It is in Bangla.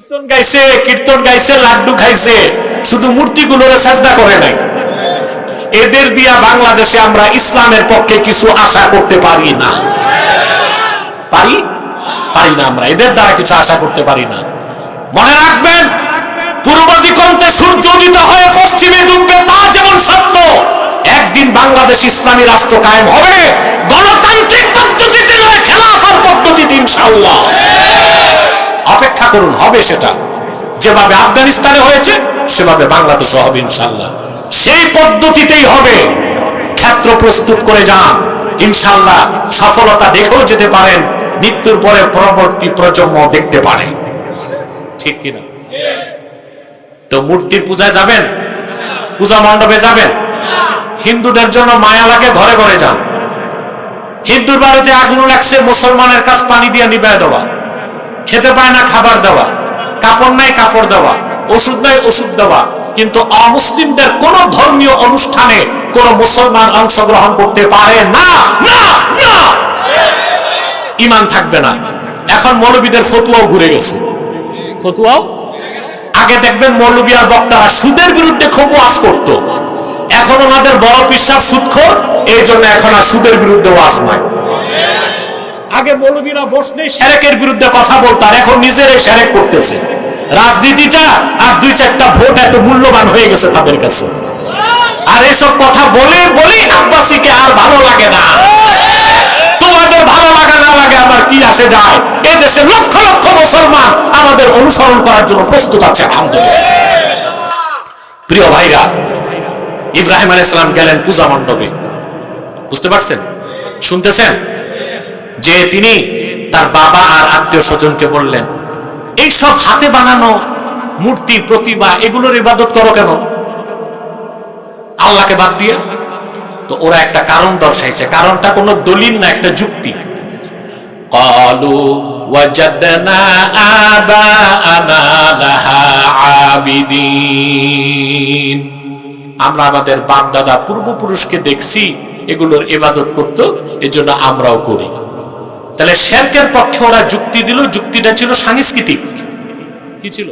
কীর্তন গাইছে, লাড্ডু খাইছে, শুধু মূর্তিগুলোরে সাজদা করে নাই। এদের দিয়া বাংলাদেশে আমরা ইসলামের পক্ষে কিছু আশা করতে পারি না। পারি না, আমরা এদের দ্বারা কিছু আশা করতে পারি না। মনে রাখবেন, পূর্ব দিগন্তে সূর্য উদিত হয়ে পশ্চিমে ডুববে, তা যেমন সত্য, একদিন বাংলাদেশ ইসলামী রাষ্ট্র কায়েম হবে, গণতান্ত্রিক পদ্ধতিতে নয়, খেলাফত পদ্ধতিতে ইনশাআল্লাহ। অপেক্ষা করুন, হবে সেটা। যেভাবে আফগানিস্তানে হয়েছে সেভাবে বাংলাদেশও হবে ইনশাআল্লাহ। সেই পদ্ধতিতেই হবে। ক্ষেত্র প্রস্তুত করে যান, ইনশাআল্লাহ সফলতা দেখেও যেতে পারেন, মৃত্যুর পরে পরবর্তী প্রজন্ম দেখতে পারে। ঠিক কিনা? তো মূর্তির পূজায় যাবেন, পূজা মণ্ডপে যাবেন। হিন্দুদের জন্য মায়া লাগে, ঘরে ঘরে যান। হিন্দুর বাড়িতে আগুন লাগছে, মুসলমানের কাছে পানি দিয়ে নিভায় দেওয়া, খেতে পায় না খাবার দেওয়া, কাপড় নাই কাপড় দেওয়া, ওষুধ নাই ওষুধ দেওয়া। কিন্তু অমুসলিমদের কোন ধর্মীয় অনুষ্ঠানে কোন মুসলমান অংশগ্রহণ করতে পারে না, না না, ঈমান থাকবে না। এখন মৌলবীদের ফতুয়াও ঘুরে গেছে। ফতুয়াও আগে দেখবেন মৌলবী আর বক্তারা সুদের বিরুদ্ধে খুব ওয়াজ করতো, এখন ওনাদের বড় পিসাব সুদখোর, এই জন্য এখন আর সুদের বিরুদ্ধে ওয়াজ নাই। আগে মৌলবীরা বসলেই শিরকের বিরুদ্ধে কথা বলতো, আর এখন নিজেরাই শিরক করতেছে। রাজনীতিটা আর দুই চারটা ভোট এত মূল্যবান হয়ে গেছে তাদের কাছে। আর এসব কথা বলে বলেই আব্বাসীকে আর ভালো লাগে না। তোমাদের ভালো লাগা না লাগে আমার কি আসে যায়, এই দেশে লক্ষ লক্ষ মুসলমান আমাদের অনুসরণ করার জন্য প্রস্তুত আছে, আলহামদুলিল্লাহ। প্রিয় ভাইরা, ইব্রাহিম আলাইহিস সালাম গেলেন পূজা মণ্ডপে। বুঝতে পারছেন? শুনতেছেন? যে তিনি তার বাবা আর আত্মীয় স্বজনকে বললেন, এই সব হাতে বানানো মূর্তি প্রতিমা এগুলোর ইবাদত করো কেন আল্লাহকে বাদ দিয়ে? তো ওরা একটা কারণ দর্শাইছে, কারণটা কোনো দলিল না, একটা যুক্তি। ক্বালু ওয়াজাদনা আবাআনা লাহা আবিদিন, আমরা আমাদের বাপ দাদা পূর্বপুরুষকে দেখছি এগুলোর ইবাদত করতো, এজন্য আমরাও করি। তাহলে শিরকের পক্ষে ওরা যুক্তি দিল, যুক্তিটা ছিল সাংস্কৃতিক। কি ছিল?